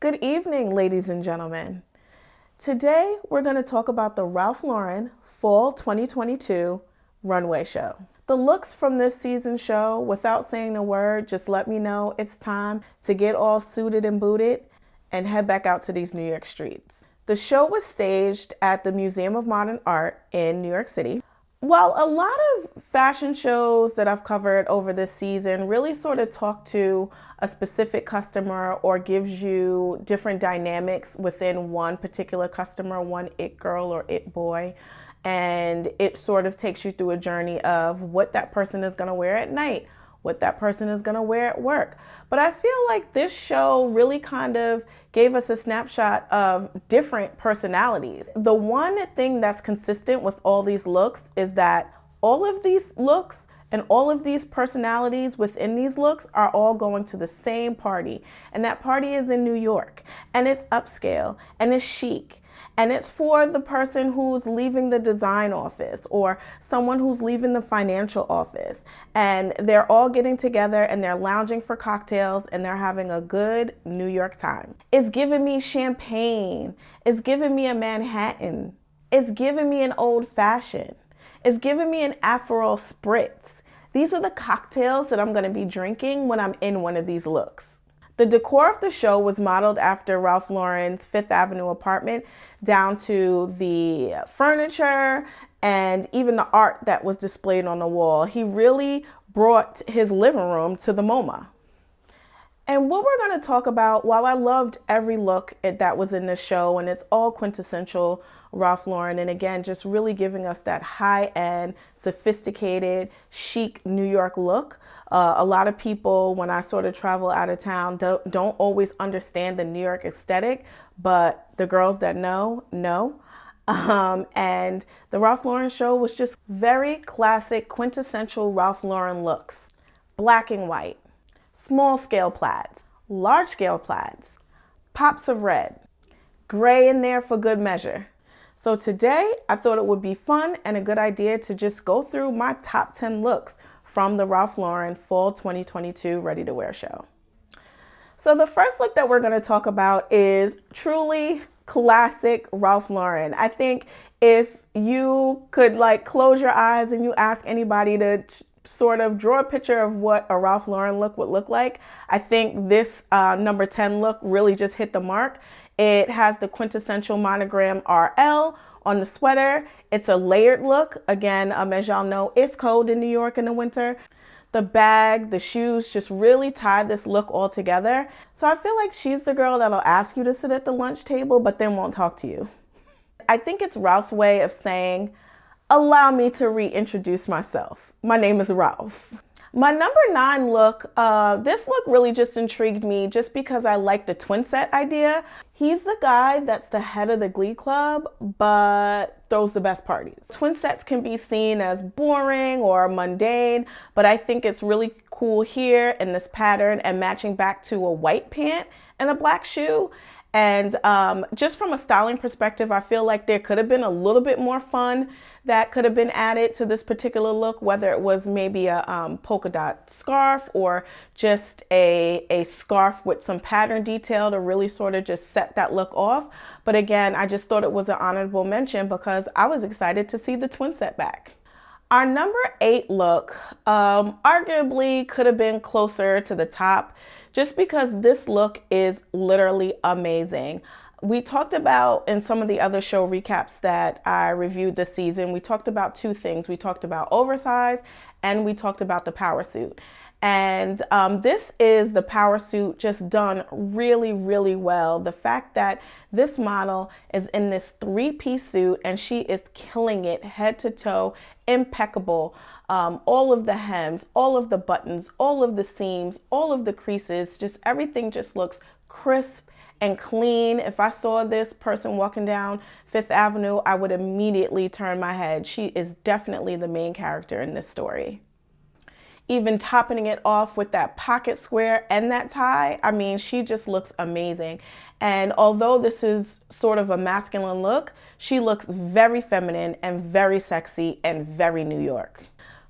Good evening, ladies and gentlemen. Today, we're going to talk about the Ralph Lauren Fall 2022 Runway show. The looks from this season show, without saying a word, just let me know it's time to get all suited and booted and head back out to these New York streets. The show was staged at the Museum of Modern Art in New York City. While a lot of fashion shows that I've covered over this season really sort of talk to a specific customer or gives you different dynamics within one particular customer, one it girl or it boy, and it sort of takes you through a journey of what that person is going to wear at night, what that person is going to wear at work. But I feel like this show really kind of gave us a snapshot of different personalities. The one thing that's consistent with all these looks is that all of these looks and all of these personalities within these looks are all going to the same party. And that party is in New York. And it's upscale and it's chic. And it's for the person who's leaving the design office or someone who's leaving the financial office. And they're all getting together and they're lounging for cocktails and they're having a good New York time. It's giving me champagne. It's giving me a Manhattan. It's giving me an old fashioned. It's giving me an Aperol Spritz. These are the cocktails that I'm going to be drinking when I'm in one of these looks. The decor of the show was modeled after Ralph Lauren's Fifth Avenue apartment, down to the furniture and even the art that was displayed on the wall. He really brought his living room to the MOMA. And what we're going to talk about, while I loved every look that was in this show, and it's all quintessential Ralph Lauren, and again, just really giving us that high-end, sophisticated, chic New York look. A lot of people, when I sort of travel out of town, don't always understand the New York aesthetic, but the girls that know. And the Ralph Lauren show was just very classic, quintessential Ralph Lauren looks. Black and white. Small scale plaids, large scale plaids, pops of red, gray in there for good measure. So today I thought it would be fun and a good idea to just go through my top 10 looks from the Ralph Lauren Fall 2022 Ready to Wear show. So the first look that we're going to talk about is truly classic Ralph Lauren. I think if you could close your eyes and you ask anybody to sort of draw a picture of what a Ralph Lauren look would look like, I think this number 10 look really just hit the mark. It has the quintessential monogram RL on the sweater. It's a layered look. Again, as y'all know, it's cold in New York in the winter. The bag, the shoes just really tie this look all together. So I feel like she's the girl that'll ask you to sit at the lunch table, but then won't talk to you. I think it's Ralph's way of saying, allow me to reintroduce myself. My name is Ralph. My number 9 look, this look really just intrigued me just because I like the twin set idea. He's the guy that's the head of the Glee Club, but throws the best parties. Twin sets can be seen as boring or mundane, but I think it's really cool here in this pattern and matching back to a white pant and a black shoe. And just from a styling perspective, I feel like there could have been a little bit more fun that could have been added to this particular look, whether it was maybe a polka dot scarf or just a scarf with some pattern detail to really sort of just set that look off. But again, I just thought it was an honorable mention because I was excited to see the twin set back. Our number 8 look arguably could have been closer to the top just because this look is literally amazing. We talked about in some of the other show recaps that I reviewed this season, we talked about 2 things. We talked about oversize and we talked about the power suit. And this is the power suit just done really, really well. The fact that this model is in this 3-piece suit and she is killing it head to toe, impeccable. All of the hems, all of the buttons, all of the seams, all of the creases, just everything just looks crisp and clean. If I saw this person walking down Fifth Avenue, I would immediately turn my head. She is definitely the main character in this story. Even topping it off with that pocket square and that tie, I mean, she just looks amazing. And although this is sort of a masculine look, she looks very feminine and very sexy and very New York.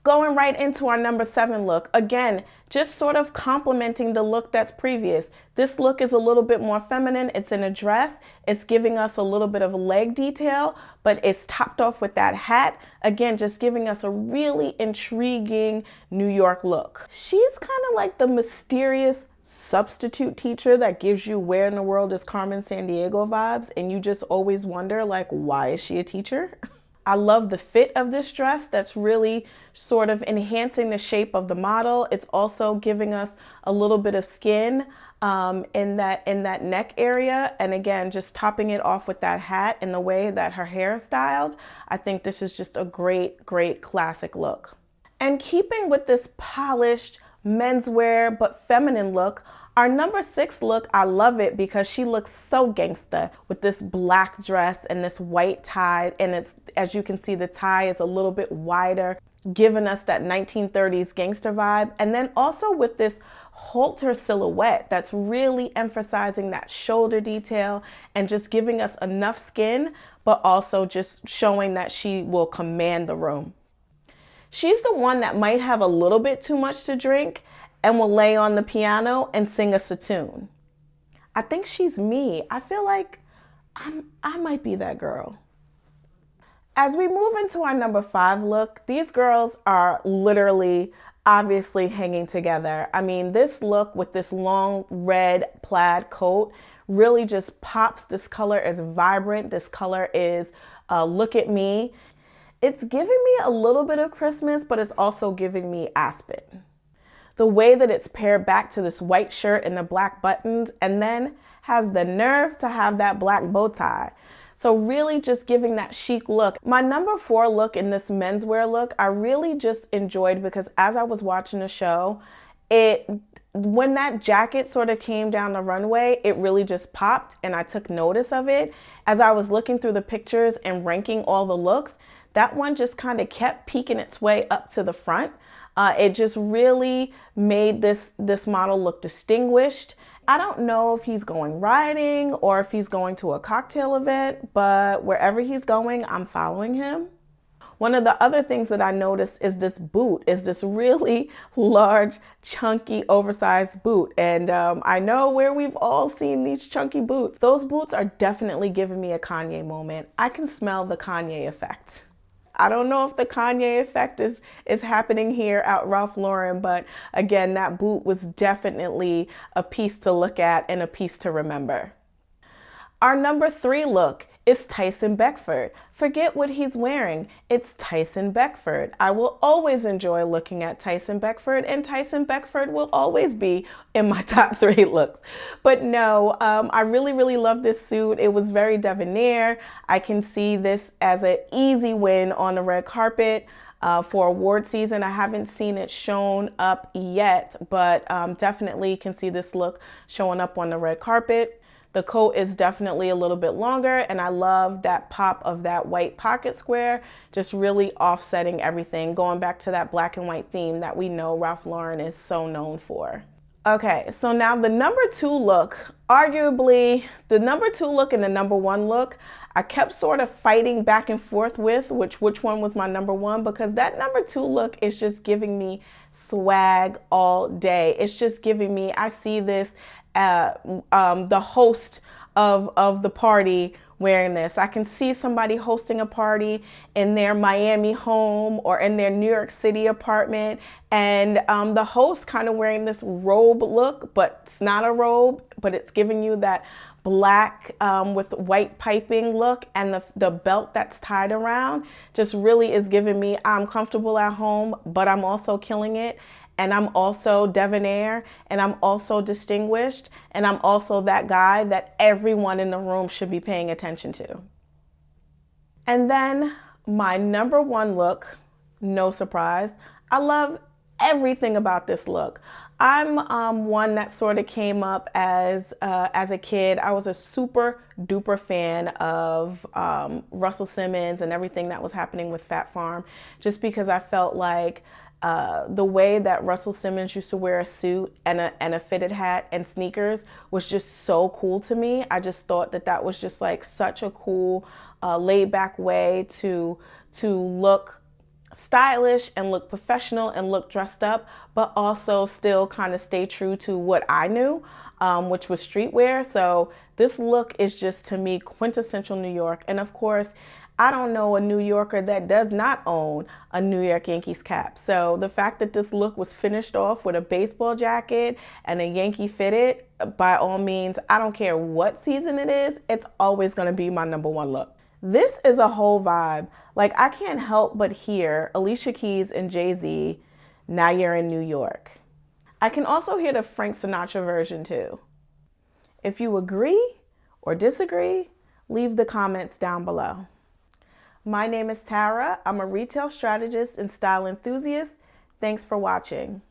Going right into our number 7 look, again, just sort of complementing the look that's previous. This look is a little bit more feminine. It's in a dress. It's giving us a little bit of leg detail, but it's topped off with that hat. Again, just giving us a really intriguing New York look. She's kind of like the mysterious substitute teacher that gives you where in the world is Carmen Sandiego vibes, and you just always wonder, like, why is she a teacher? I love the fit of this dress. That's really sort of enhancing the shape of the model. It's also giving us a little bit of skin in that neck area. And again, just topping it off with that hat and the way that her hair is styled. I think this is just a great, great classic look. And keeping with this polished menswear but feminine look, our number 6 look, I love it because she looks so gangsta with this black dress and this white tie. And it's, as you can see, the tie is a little bit wider, giving us that 1930s gangster vibe. And then also with this halter silhouette that's really emphasizing that shoulder detail and just giving us enough skin, but also just showing that she will command the room. She's the one that might have a little bit too much to drink and will lay on the piano and sing us a tune. I think she's me. I feel like I might be that girl. As we move into our number 5 look, these girls are literally obviously hanging together. I mean, this look with this long red plaid coat really just pops. This color is vibrant. This color is look at me. It's giving me a little bit of Christmas, but it's also giving me Aspen. The way that it's paired back to this white shirt and the black buttons, and then has the nerve to have that black bow tie. So really just giving that chic look. My number 4 look in this menswear look, I really just enjoyed because as I was watching the show, when that jacket sort of came down the runway, it really just popped and I took notice of it. As I was looking through the pictures and ranking all the looks, that one just kind of kept peeking its way up to the front. It just really made this model look distinguished. I don't know if he's going riding or if he's going to a cocktail event, but wherever he's going, I'm following him. One of the other things that I noticed is this boot, is this really large, chunky, oversized boot. And I know where we've all seen these chunky boots. Those boots are definitely giving me a Kanye moment. I can smell the Kanye effect. I don't know if the Kanye effect is happening here at Ralph Lauren, but again, that boot was definitely a piece to look at and a piece to remember. Our number 3 look is Tyson Beckford. Forget what he's wearing. It's Tyson Beckford. I will always enjoy looking at Tyson Beckford, and Tyson Beckford will always be in my top 3 looks. But no, I really, really love this suit. It was very debonair. I can see this as an easy win on the red carpet. For award season. I haven't seen it shown up yet, but definitely can see this look showing up on the red carpet. The coat is definitely a little bit longer, and I love that pop of that white pocket square, just really offsetting everything, going back to that black and white theme that we know Ralph Lauren is so known for. Okay, so now the number 2 look, arguably the number 2 look and the number 1 look, I kept sort of fighting back and forth with which one was my number 1, because that number 2 look is just giving me swag all day. It's just giving me, I see this the host of the party wearing this. I can see somebody hosting a party in their Miami home or in their New York City apartment, and the host kind of wearing this robe look, but it's not a robe, but it's giving you that black with white piping look, and the belt that's tied around just really is giving me I'm comfortable at home, but I'm also killing it. And I'm also debonair, and I'm also distinguished, and I'm also that guy that everyone in the room should be paying attention to. And then my number 1 look, no surprise, I love everything about this look. I'm one that sort of came up as a kid. I was a super duper fan of Russell Simmons and everything that was happening with Phat Farm, just because I felt like the way that Russell Simmons used to wear a suit and a fitted hat and sneakers was just so cool to me. I just thought that was just like such a cool laid back way to look stylish and look professional and look dressed up, but also still kind of stay true to what I knew, which was streetwear. So this look is just, to me, quintessential New York. And of course, I don't know a New Yorker that does not own a New York Yankees cap. So the fact that this look was finished off with a baseball jacket and a Yankee fitted, by all means, I don't care what season it is, it's always gonna be my #1 look. This is a whole vibe. Like, I can't help but hear Alicia Keys and Jay-Z, "Now You're in New York." I can also hear the Frank Sinatra version too. If you agree or disagree, leave the comments down below. My name is Tara. I'm a retail strategist and style enthusiast. Thanks for watching.